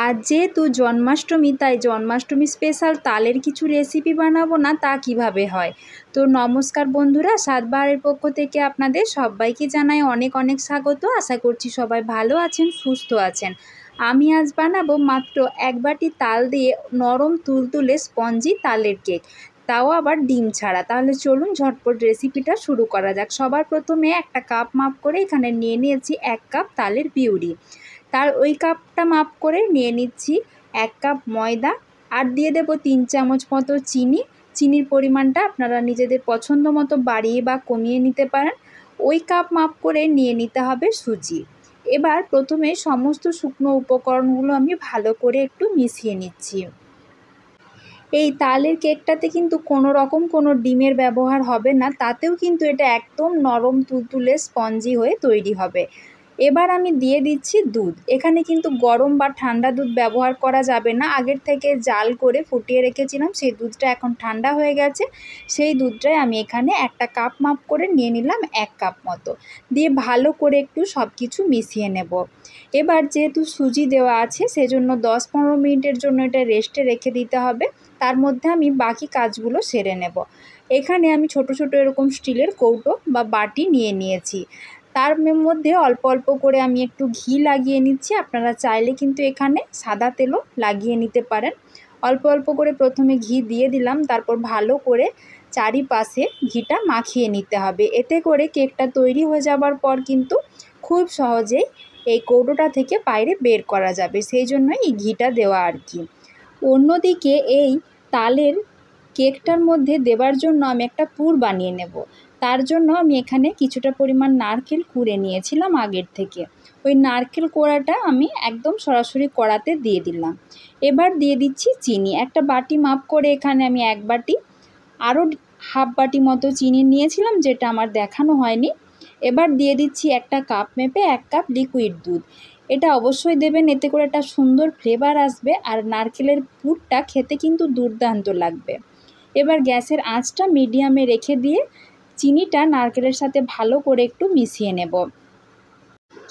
আজ যেহেতু জন্মাষ্টমী, তাই জন্মাষ্টমী স্পেশাল তালের কিছু রেসিপি বানাবো না তা কিভাবে হয়। তো নমস্কার বন্ধুরা, স্বাদবাহারের পক্ষ থেকে আপনাদের সবাইকে জানাই অনেক অনেক স্বাগত। আশা করছি সবাই ভালো আছেন, সুস্থ আছেন। আমি আজ বানাবো মাত্র 1 বাটি তাল দিয়ে নরম তুলতুলে স্পঞ্জি তালের কেক, তাও আবার ডিম ছাড়া। তাহলে চলুন ঝটপট রেসিপিটা শুরু করা যাক। সবার প্রথমে একটা কাপ মাপ করে এখানে নিয়ে নিয়েছি 1 কাপ তালের পিউরি। তার ওই কাপটা মাপ করে নিয়ে নিচ্ছি 1 কাপ ময়দা, আর দিয়ে দেবো 3 চামচ মতো চিনি। চিনির পরিমাণটা আপনারা নিজেদের পছন্দ মতো বাড়িয়ে বা কমিয়ে নিতে পারেন। ওই কাপ মাপ করে নিয়ে নিতে হবে সুজি। এবার প্রথমে সমস্ত শুকনো উপকরণগুলো আমি ভালো করে একটু মিশিয়ে নিচ্ছি। এই তালের কেকটাতে কিন্তু কোনো রকম কোনো ডিমের ব্যবহার হবে না, তাতেও কিন্তু এটা একদম নরম তুলতুলে স্পঞ্জি হয়ে তৈরি হবে। এবার আমি দিয়ে দিচ্ছি দুধ। এখানে কিন্তু গরম বা ঠান্ডা দুধ ব্যবহার করা যাবে না। আগের থেকে জাল করে ফুটিয়ে রেখেছিলাম, সেই দুধটা এখন ঠান্ডা হয়ে গেছে। সেই দুধটাই আমি এখানে একটা কাপ মাপ করে নিয়ে নিলাম 1 কাপ মতো, দিয়ে ভালো করে একটু সব কিছু মিশিয়ে নেব। এবার যেহেতু সুজি দেওয়া আছে, সেজন্য 10-15 মিনিটের জন্য এটা রেস্টে রেখে দিতে হবে। তার মধ্যে আমি বাকি কাজগুলো সেরে নেব। এখানে আমি ছোট ছোট এরকম স্টিলের কৌটো বা বাটি নিয়ে নিয়েছি। তার মধ্যে অল্প অল্প করে আমি একটু ঘি লাগিয়ে নিচ্ছি। আপনারা চাইলে কিন্তু এখানে সাদা তেলও লাগিয়ে নিতে পারেন। অল্প অল্প করে প্রথমে ঘি দিয়ে দিলাম, তারপর ভালো করে চারিপাশে ঘিটা মাখিয়ে নিতে হবে। এতে করে কেকটা তৈরি হয়ে যাবার পর কিন্তু খুব সহজেই এই কৌটোটা থেকে বাইরে বের করা যাবে, সেই জন্য এই ঘিটা দেওয়া আর কি। অন্যদিকে এই তালের কেকটার মধ্যে দেবার জন্য আমি একটা পুর বানিয়ে নেব। তার জন্য আমি এখানে কিছুটা পরিমাণ নারকেল কুড়ে নিয়েছিলাম আগের থেকে। ওই নারকেল কোড়াটা আমি একদম সরাসরি কড়াতে দিয়ে দিলাম। এবার দিয়ে দিচ্ছি চিনি। একটা বাটি মাপ করে এখানে আমি 1 বাটি, আরও হাফ বাটি মতো চিনি নিয়েছিলাম, যেটা আমার দেখানো হয়নি। এবার দিয়ে দিচ্ছি একটা কাপ মেপে 1 কাপ লিকুইড দুধ। এটা অবশ্যই দেবেন, এতে করে একটা সুন্দর ফ্লেভার আসবে, আর নারকেলের পুরটা খেতে কিন্তু দুর্দান্ত লাগবে। এবার গ্যাসের আঁচটা মিডিয়ামে রেখে দিয়ে চিনিটা নারকেলের সাথে ভালো করে একটু মিশিয়ে নেব।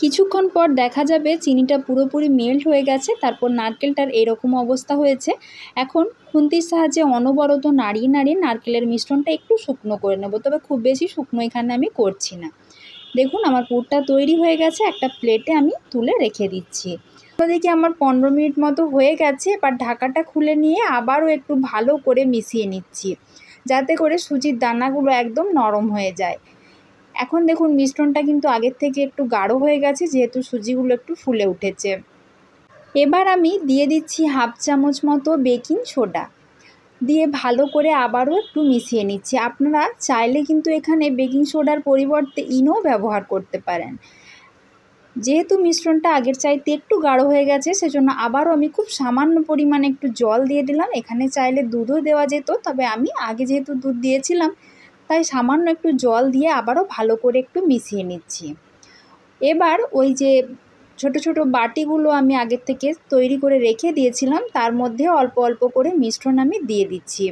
কিছুক্ষণ পর দেখা যাবে চিনিটা পুরোপুরি মেল্ট হয়ে গেছে। তারপর নারকেলটার এরকম অবস্থা হয়েছে। এখন খুন্তির সাহায্যে অনবরত নাড়িয়ে নাড়িয়ে নারকেলের মিশ্রণটা একটু শুকনো করে নেব, তবে খুব বেশি শুকনো এখানে আমি করছি না। দেখুন আমার পুরটা তৈরি হয়ে গেছে। একটা প্লেটে আমি তুলে রেখে দিচ্ছি। ওদিকে আমার 15 মিনিট মতো হয়ে গেছে। এবার ঢাকাটা খুলে নিয়ে আবারও একটু ভালো করে মিশিয়ে নিচ্ছি, যাতে করে সুজির দানাগুলো একদম নরম হয়ে যায়। এখন দেখুন মিশ্রণটা কিন্তু আগের থেকে একটু গাঢ় হয়ে গেছে, যেহেতু সুজিগুলো একটু ফুলে উঠেছে। এবার আমি দিয়ে দিচ্ছি হাফ চামচ মতো বেকিং সোডা, দিয়ে ভালো করে আবারও একটু মিশিয়ে নিচ্ছি। আপনারা চাইলে কিন্তু এখানে বেকিং সোডার পরিবর্তে ইনো ব্যবহার করতে পারেন। যেহেতু মিশ্রণটা আগের চাইতে একটু গাঢ় হয়ে গেছে, সেজন্য আবারও আমি খুব সামান্য পরিমাণে একটু জল দিয়ে দিলাম। এখানে চাইলে দুধও দেওয়া যেত, তবে আমি আগে যেহেতু দুধ দিয়েছিলাম, তাই সামান্য একটু জল দিয়ে আবারও ভালো করে একটু মিশিয়ে নিচ্ছি। এবার ওই যে ছোট ছোট বাটিগুলো আমি আগের থেকে তৈরি করে রেখে দিয়েছিলাম, তার মধ্যে অল্প অল্প করে মিশ্রণ আমি দিয়ে দিচ্ছি।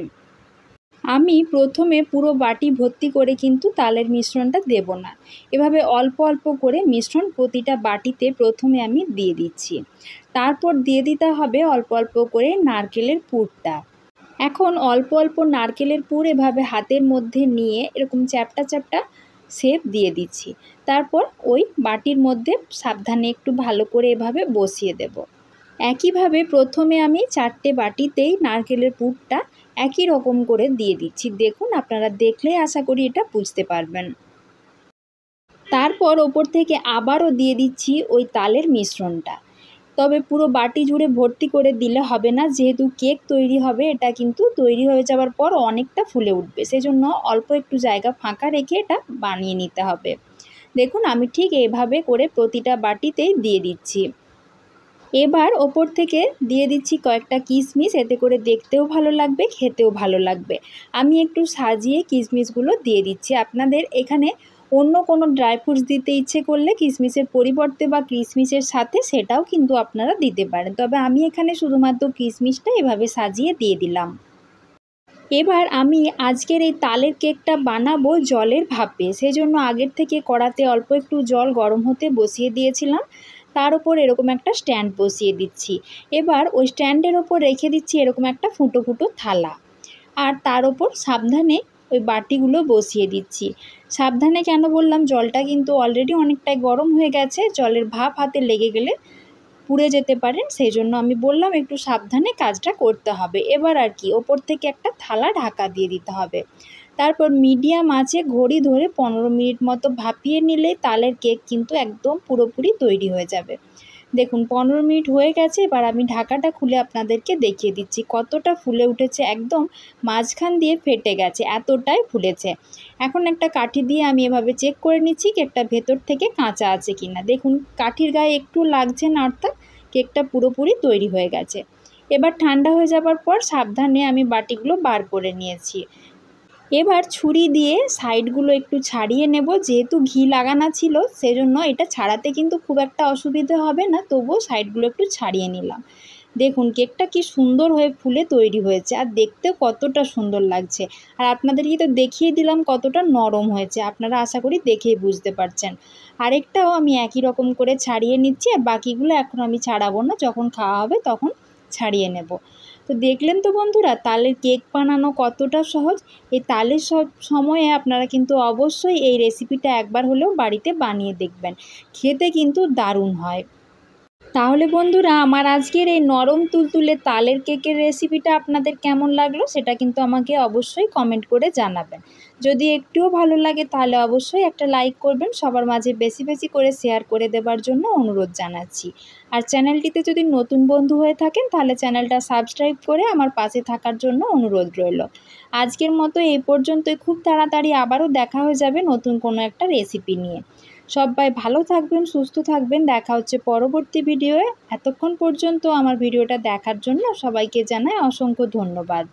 আমি প্রথমে পুরো বাটি ভর্তি করে কিন্তু তালের মিশ্রণটা দেব না। এভাবে অল্প অল্প করে মিশ্রণ প্রতিটা বাটিতে প্রথমে আমি দিয়ে দিচ্ছি। তারপর দিয়ে দিতে হবে অল্প অল্প করে নারকেলের পুরটা। এখন অল্প অল্প নারকেলের পুর এভাবে হাতের মধ্যে নিয়ে এরকম চ্যাপটা চ্যাপটা শেপ দিয়ে দিচ্ছি। তারপর ওই বাটির মধ্যে সাবধানে একটু ভালো করে এভাবে বসিয়ে দেব। একইভাবে প্রথমে আমি 4টে বাটিতেই নারকেলের পুরটা একই রকম করে দিয়ে দিচ্ছি। দেখুন আপনারা দেখলেই আশা করি এটা বুঝতে পারবেন। তারপর ওপর থেকে আবারও দিয়ে দিচ্ছি ওই তালের মিশ্রণটা। তবে পুরো বাটি জুড়ে ভর্তি করে দিলে হবে না, যেহেতু কেক তৈরি হবে, এটা কিন্তু তৈরি হয়ে যাওয়ার পর অনেকটা ফুলে উঠবে, সেজন্য অল্প একটু জায়গা ফাঁকা রেখে এটা বানিয়ে নিতে হবে। দেখুন আমি ঠিক এভাবে করে প্রতিটা বাটিতেই দিয়ে দিচ্ছি। এবার ওপর থেকে দিয়ে দিচ্ছি কয়েকটা কিশমিশ, এতে করে দেখতেও ভালো লাগবে, খেতেও ভালো লাগবে। আমি একটু সাজিয়ে কিশমিশগুলো দিয়ে দিচ্ছি। আপনাদের এখানে অন্য কোনো ড্রাই ফ্রুটস দিতে ইচ্ছে করলে কিশমিশের পরিবর্তে বা কিশমিশের সাথে সেটাও কিন্তু আপনারা দিতে পারেন, তবে আমি এখানে শুধুমাত্র কিশমিশটা এভাবে সাজিয়ে দিয়ে দিলাম। এবার আমি আজকের এই তালের কেকটা বানাবো জলের ভাপে, সেজন্য আগের থেকে কড়াতে অল্প একটু জল গরম হতে বসিয়ে দিয়েছিলাম। তার ওপর এরকম একটা স্ট্যান্ড বসিয়ে দিচ্ছি। এবার ওই স্ট্যান্ডের ওপর রেখে দিচ্ছি এরকম একটা ফুটো ফুটো থালা, আর তার ওপর সাবধানে ওই বাটিগুলো বসিয়ে দিচ্ছি। সাবধানে কেন বললাম, জলটা কিন্তু অলরেডি অনেকটাই গরম হয়ে গেছে, জলের ভাপ হাতে লেগে গেলে পুড়ে যেতে পারেন, সেই জন্য আমি বললাম একটু সাবধানে কাজটা করতে হবে। এবার আর কি, ওপর থেকে একটা থালা ঢাকা দিয়ে দিতে হবে। তারপর মিডিয়াম আঁচে ঘড়ি ধরে 15 মিনিট মতো ভাপিয়ে নিলেই তালের কেক কিন্তু একদম পুরোপুরি তৈরি হয়ে যাবে। দেখুন 15 মিনিট হয়ে গেছে, এবার আমি ঢাকাটা খুলে আপনাদেরকে দেখিয়ে দিচ্ছি কতটা ফুলে উঠেছে, একদম মাঝখান দিয়ে ফেটে গেছে, এতটাই ফুলেছে। এখন একটা কাঠি দিয়ে আমি এভাবে চেক করে নিচ্ছি কেকটা ভেতর থেকে কাঁচা আছে কিনা। দেখুন কাঠির গায়ে একটু লাগছে না, অর্থাৎ কেকটা পুরোপুরি তৈরি হয়ে গেছে। এবার ঠান্ডা হয়ে যাবার পর সাবধানে আমি বাটিগুলো বার করে নিয়েছি। এবার ছুরি দিয়ে সাইডগুলো একটু ছাড়িয়ে নেব, যেহেতু ঘি লাগানো ছিল সেজন্য এটা ছাড়াতে কিন্তু খুব একটা অসুবিধা হবে না, তবুও সাইডগুলো একটু ছাড়িয়ে নিলাম। দেখুন কেকটা কি সুন্দর হয়ে ফুলে তৈরি হয়েছে, আর দেখতেও কতটা সুন্দর লাগছে। আর আপনাদেরকে তো দেখিয়ে দিলাম কতটা নরম হয়েছে, আপনারা আশা করি দেখেই বুঝতে পারছেন। আরেকটাও আমি একই রকম করে ছাড়িয়ে নিচ্ছি, আর বাকিগুলো এখন আমি ছাড়াবো না, যখন খাওয়া হবে তখন ছাড়িয়ে নেব। তো দেখলেন তো বন্ধুরা, তালের কেক বানানো কতটা সহজ। এই তালের সময়ে আপনারা কিন্তু অবশ্যই এই রেসিপিটা একবার হলেও বাড়িতে বানিয়ে দেখবেন, খেতে কিন্তু দারুণ হয়। তাহলে বন্ধুরা, আমার আজকের এই নরম তুলতুলে তালের কেকের রেসিপিটা আপনাদের কেমন লাগলো সেটা কিন্তু আমাকে অবশ্যই কমেন্ট করে জানাবেন। যদি একটুও ভালো লাগে তাহলে অবশ্যই একটা লাইক করবেন, সবার মাঝে বেশি বেশি করে শেয়ার করে দেবার জন্য অনুরোধ জানাচ্ছি। আর চ্যানেলটিতে যদি নতুন বন্ধু হয়ে থাকেন তাহলে চ্যানেলটা সাবস্ক্রাইব করে আমার পাশে থাকার জন্য অনুরোধ রইল। আজকের মতো এই পর্যন্তই, খুব তাড়াতাড়ি আবারও দেখা হয়ে যাবে নতুন কোনো একটা রেসিপি নিয়ে। সবাই ভালো থাকবেন, সুস্থ থাকবেন, দেখা হচ্ছে পরবর্তী ভিডিওয়ে। এতক্ষণ পর্যন্ত আমার ভিডিওটা দেখার জন্য সবাইকে জানাই অসংখ্য ধন্যবাদ।